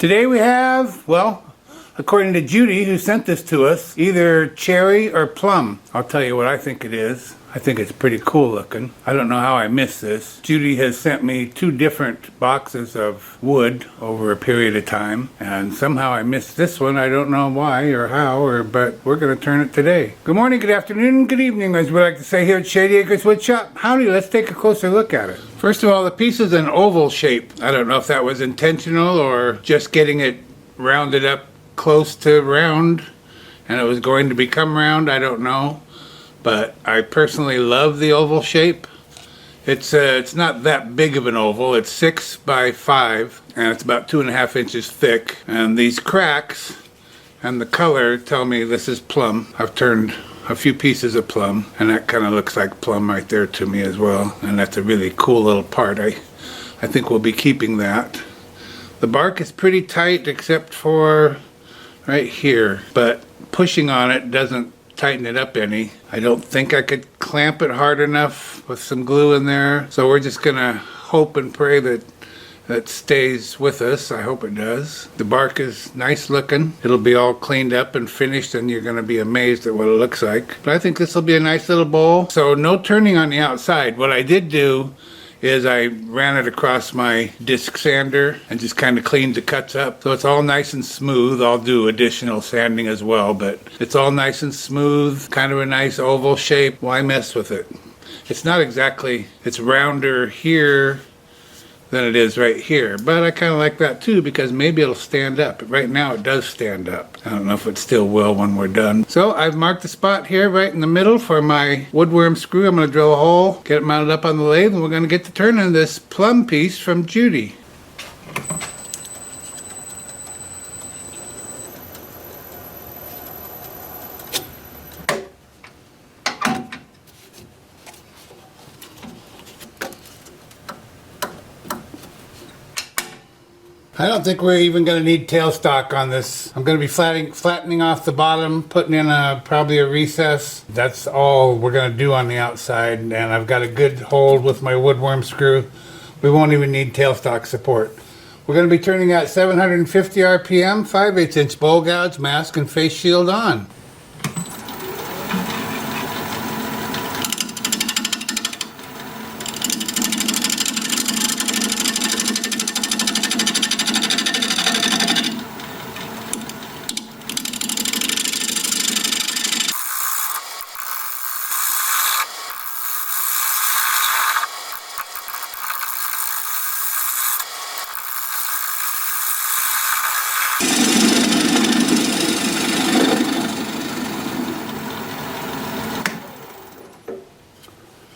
Today we have, well, according to Judy, who sent this to us, either cherry or plum. I'll tell you what I think it is. I think it's pretty cool looking. I don't know how I missed this. Judy has sent me 2 different boxes of wood over a period of time, and somehow I missed this one. I don't know why or how, but we're going to turn it today. Good morning, good afternoon, good evening, as we like to say here at Shady Acres Wood Shop. Howdy, let's take a closer look at it. First of all, the piece is an oval shape. I don't know if that was intentional or just getting it rounded up close to round and it was going to become round. I don't know, but I personally love the oval shape. It's not that big of an oval. It's 6 by 5 and it's about 2.5 inches thick, and these cracks and the color tell me this is plum. I've turned a few pieces of plum and that kind of looks like plum right there to me as well, and that's a really cool little part. I think we'll be keeping that. The bark is pretty tight except for right here, but pushing on it doesn't tighten it up any. I don't think I could clamp it hard enough with some glue in there, so we're just gonna hope and pray that that stays with us. I hope it does. The bark is nice looking. It'll be all cleaned up and finished and you're gonna be amazed at what it looks like. But I think this will be a nice little bowl. So no turning on the outside. What I did do is I ran it across my disc sander and just kind of cleaned the cuts up. So it's all nice and smooth. I'll do additional sanding as well, but it's all nice and smooth, kind of a nice oval shape. Why mess with it? It's not exactly, it's rounder here than it is right here, but I kind of like that too because maybe it'll stand up. Right now it does stand up. I don't know if it still will when we're done. So I've marked the spot here right in the middle for my woodworm screw. I'm going to drill a hole, get it mounted up on the lathe, and we're going to get to turning this plum piece from Judy. I don't think we're even going to need tailstock on this. I'm going to be flattening off the bottom, putting in probably a recess. That's all we're going to do on the outside, and I've got a good hold with my woodworm screw. We won't even need tailstock support. We're going to be turning at 750 RPM, 5/8 inch bowl gouge, mask and face shield on.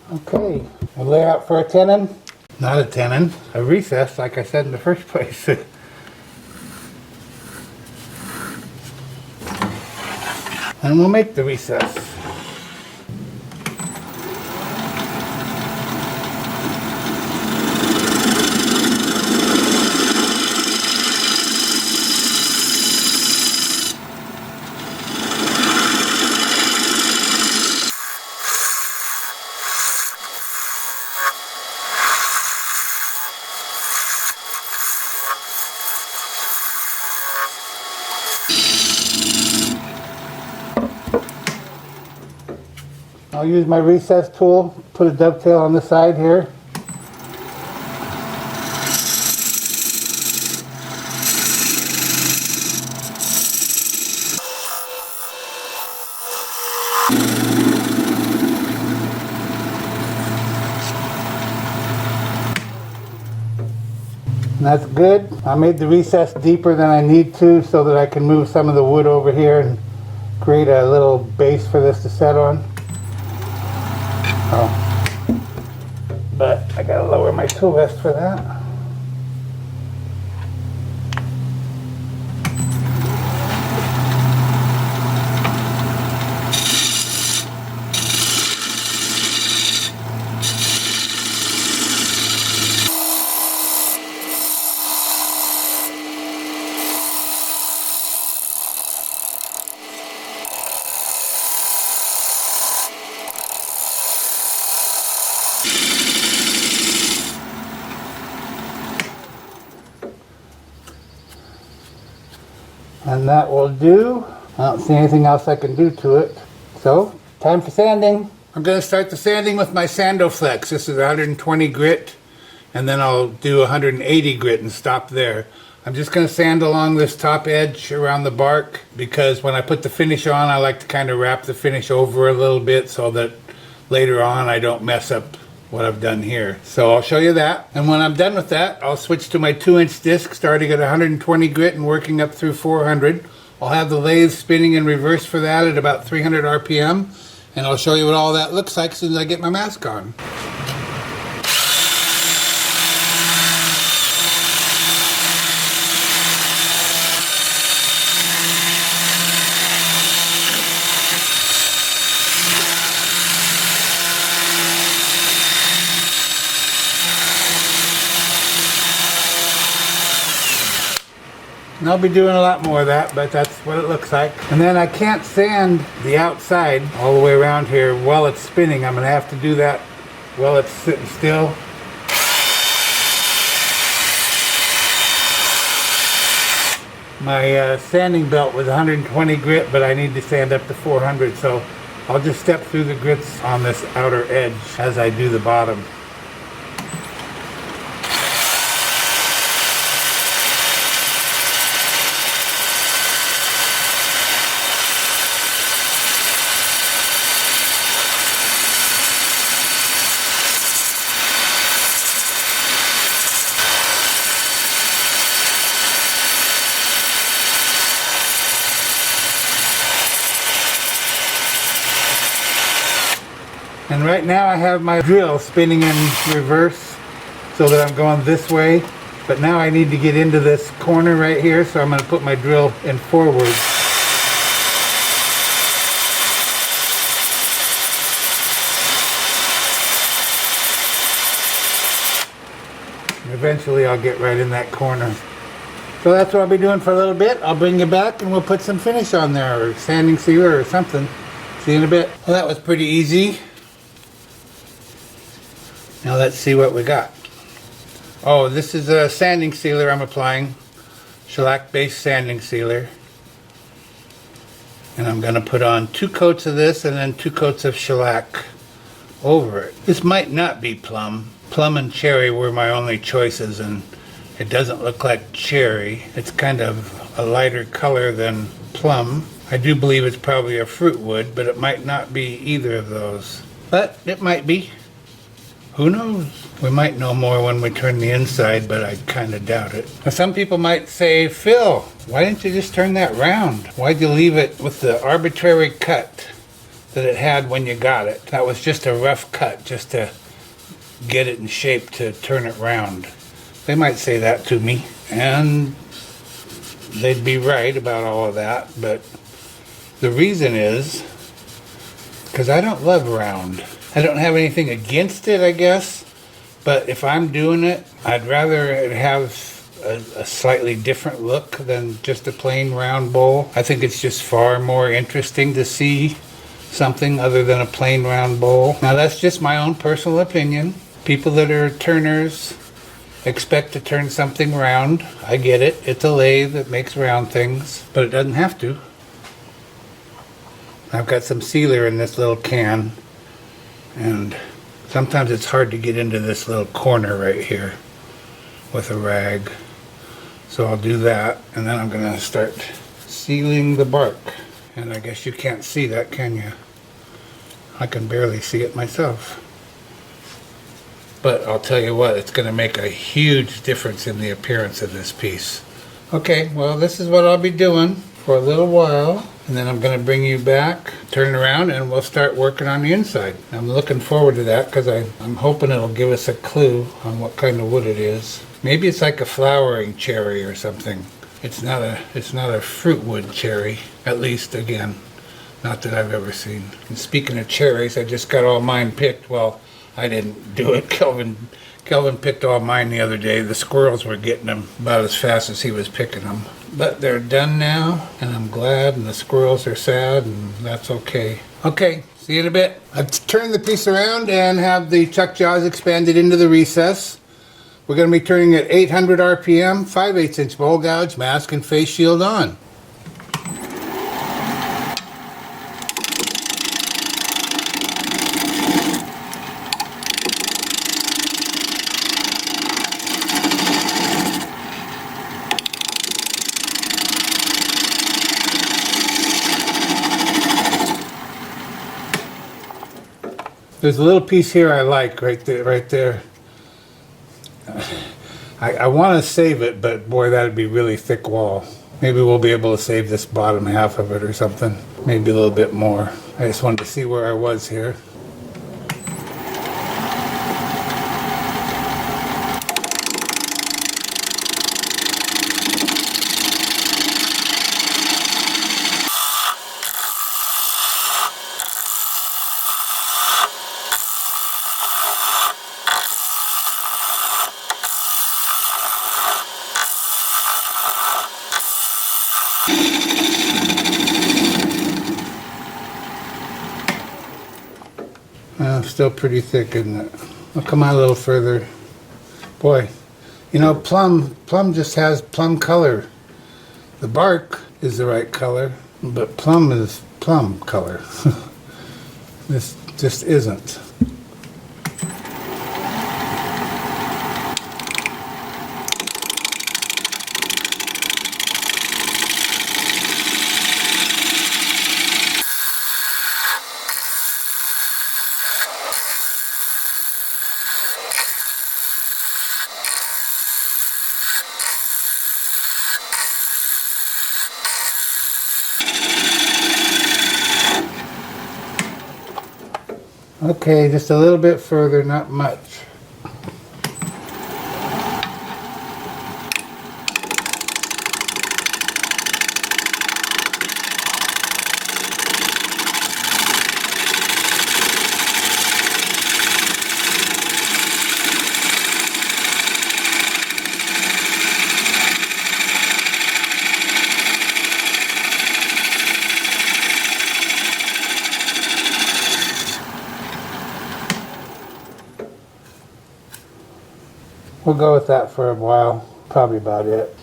Okay, a layout for a tenon. Not a tenon, a recess like I said in the first place. And we'll make the recess. I'll use my recess tool, put a dovetail on the side here. And that's good. I made the recess deeper than I need to so that I can move some of the wood over here and create a little base for this to set on. But I gotta lower my tool rest for that. And that will do. I don't see anything else I can do to it. So, time for sanding. I'm going to start the sanding with my Sandoflex. This is 120 grit, and then I'll do 180 grit and stop there. I'm just going to sand along this top edge around the bark, because when I put the finish on, I like to kind of wrap the finish over a little bit so that later on I don't mess up what I've done here. So I'll show you that. And when I'm done with that, I'll switch to my 2-inch disc, starting at 120 grit and working up through 400. I'll have the lathe spinning in reverse for that at about 300 RPM. And I'll show you what all that looks like as soon as I get my mask on. And I'll be doing a lot more of that, but that's what it looks like. And then I can't sand the outside all the way around here while it's spinning. I'm going to have to do that while it's sitting still. My sanding belt was 120 grit, but I need to sand up to 400, so I'll just step through the grits on this outer edge as I do the bottom. And right now I have my drill spinning in reverse so that I'm going this way. But now I need to get into this corner right here, so I'm going to put my drill in forward. And eventually I'll get right in that corner. So that's what I'll be doing for a little bit. I'll bring you back and we'll put some finish on there, or sanding sealer or something. See you in a bit. Well, that was pretty easy. Now let's see what we got. Oh, this is a sanding sealer I'm applying. Shellac based sanding sealer. And I'm going to put on 2 coats of this and then 2 coats of shellac over it. This might not be plum. Plum and cherry were my only choices, and it doesn't look like cherry. It's kind of a lighter color than plum. I do believe it's probably a fruit wood, but it might not be either of those. But it might be. Who knows? We might know more when we turn the inside, but I kind of doubt it. Now, some people might say, Phil, why didn't you just turn that round? Why'd you leave it with the arbitrary cut that it had when you got it? That was just a rough cut, just to get it in shape to turn it round. They might say that to me, and they'd be right about all of that, but the reason is because I don't love round. I don't have anything against it, I guess, but if I'm doing it, I'd rather it have a slightly different look than just a plain round bowl. I think it's just far more interesting to see something other than a plain round bowl. Now, that's just my own personal opinion. People that are turners expect to turn something round. I get it. It's a lathe that makes round things, but it doesn't have to. I've got some sealer in this little can, and sometimes it's hard to get into this little corner right here with a rag. So I'll do that, and then I'm going to start sealing the bark. And I guess you can't see that, can you? I can barely see it myself. But I'll tell you what, it's going to make a huge difference in the appearance of this piece. Okay, well, this is what I'll be doing for a little while, and then I'm going to bring you back, turn around, and we'll start working on the inside. I'm looking forward to that because I'm hoping it'll give us a clue on what kind of wood it is. Maybe it's like a flowering cherry or something. It's not a fruit wood cherry, at least, again, not that I've ever seen. And speaking of cherries, I just got all mine picked. Well, I didn't do it. Kelvin picked all mine the other day. The squirrels were getting them about as fast as he was picking them. But they're done now, and I'm glad, and the squirrels are sad, and that's okay. Okay, see you in a bit. I've turned the piece around and have the chuck jaws expanded into the recess. We're going to be turning at 800 RPM, 5/8 inch bowl gouge, mask and face shield on. There's a little piece here I like right there, right there. I want to save it, but boy, that'd be really thick wall. Maybe we'll be able to save this bottom half of it or something. Maybe a little bit more. I just wanted to see where I was here. Still pretty thick, isn't it? I'll come out a little further. Boy, you know, plum just has plum color. The bark is the right color, but plum is plum color. This just isn't. Okay, just a little bit further, not much. We'll go with that for a while. Probably about it.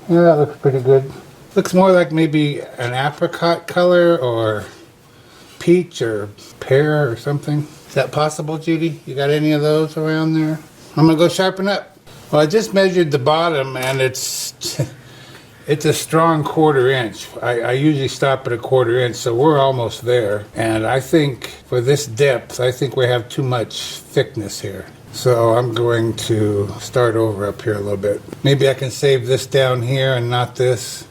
Yeah, that looks pretty good. Looks more like maybe an apricot color or peach or pear or something. Is that possible, Judy? You got any of those around there? I'm gonna go sharpen up. Well, I just measured the bottom and it's it's a strong 1/4 inch. I usually stop at a 1/4 inch, so we're almost there. And I think for this depth, I think we have too much thickness here. So I'm going to start over up here a little bit. Maybe I can save this down here and not this.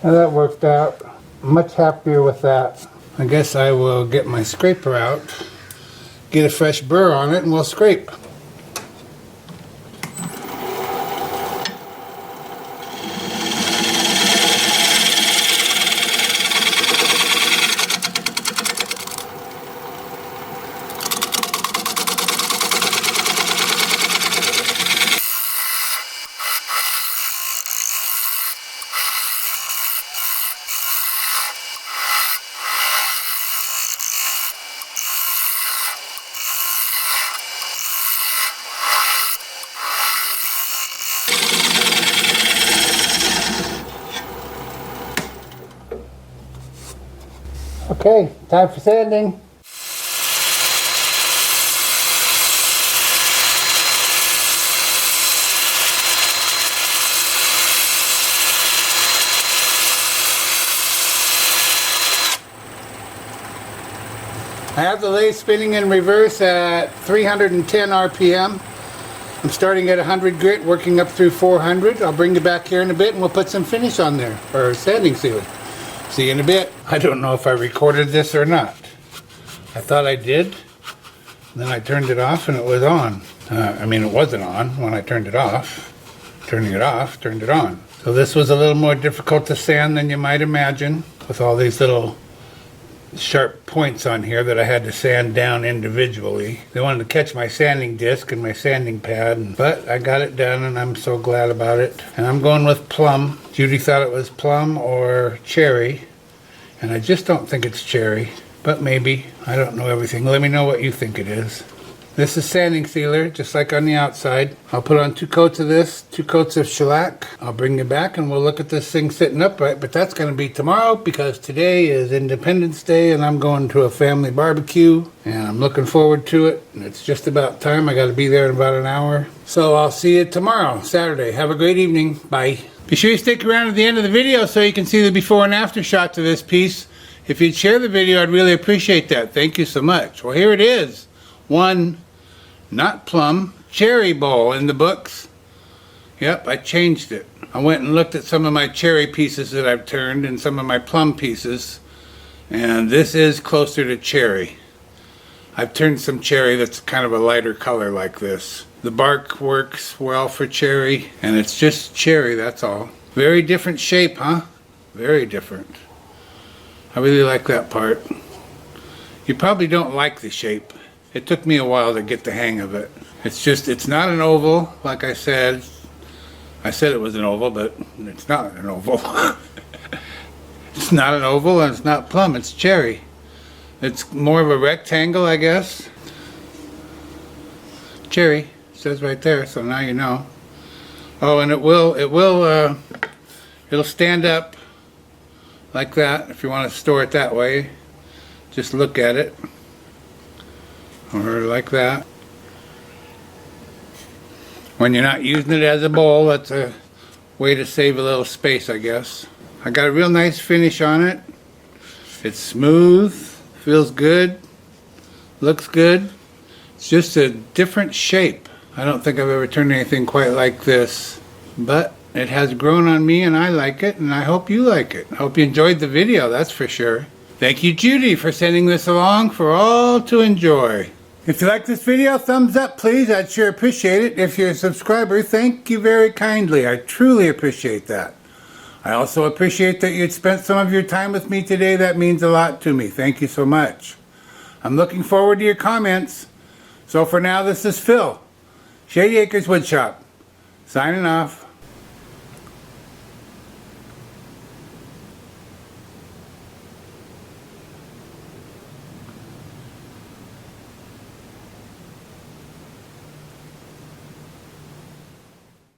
Now that worked out. Much happier with that. I guess I will get my scraper out, get a fresh burr on it, and we'll scrape. Okay, time for sanding. I have the lathe spinning in reverse at 310 RPM. I'm starting at 100 grit, working up through 400. I'll bring you back here in a bit and we'll put some finish on there, or sanding sealer. See you in a bit. I don't know if I recorded this or not. I thought I did. Then I turned it off and it was on. I mean, it wasn't on when I turned it off. Turning it off, turned it on. So this was a little more difficult to sand than you might imagine, with all these little sharp points on here that I had to sand down individually. They wanted to catch my sanding disc and my sanding pad, but I got it done and I'm so glad about it. And I'm going with plum. Judy thought it was plum or cherry, and I just don't think it's cherry, but maybe. I don't know everything. Let me know what you think it is. This is sanding sealer, just like on the outside. I'll put on 2 coats of this, 2 coats of shellac. I'll bring you back and we'll look at this thing sitting upright, but that's going to be tomorrow because today is Independence Day and I'm going to a family barbecue and I'm looking forward to it. And it's just about time. I got to be there in about an hour. So I'll see you tomorrow, Saturday. Have a great evening. Bye. Be sure you stick around at the end of the video so you can see the before and after shots of this piece. If you'd share the video, I'd really appreciate that. Thank you so much. Well, here it is. One, not plum, cherry bowl in the books. Yep, I changed it. I went and looked at some of my cherry pieces that I've turned and some of my plum pieces, and this is closer to cherry. I've turned some cherry that's kind of a lighter color like this. The bark works well for cherry, and it's just cherry, that's all. Very different shape, huh? Very different. I really like that part. You probably don't like the shape. It took me a while to get the hang of it. It's not an oval, like I said. I said it was an oval, but it's not an oval. It's not an oval and it's not plum, it's cherry. It's more of a rectangle, I guess. Cherry, it says right there, so now you know. Oh, and it'll stand up like that if you want to store it that way. Just look at it. Or like that. When you're not using it as a bowl, that's a way to save a little space, I guess. I got a real nice finish on it. It's smooth, feels good, looks good. It's just a different shape. I don't think I've ever turned anything quite like this, but it has grown on me and I like it, and I hope you like it. I hope you enjoyed the video, that's for sure. Thank you, Judy, for sending this along for all to enjoy. If you like this video, thumbs up please, I'd sure appreciate it. If you're a subscriber, thank you very kindly, I truly appreciate that. I also appreciate that you'd spent some of your time with me today, that means a lot to me, thank you so much. I'm looking forward to your comments. So for now, this is Phil, Shady Acres Woodshop, signing off.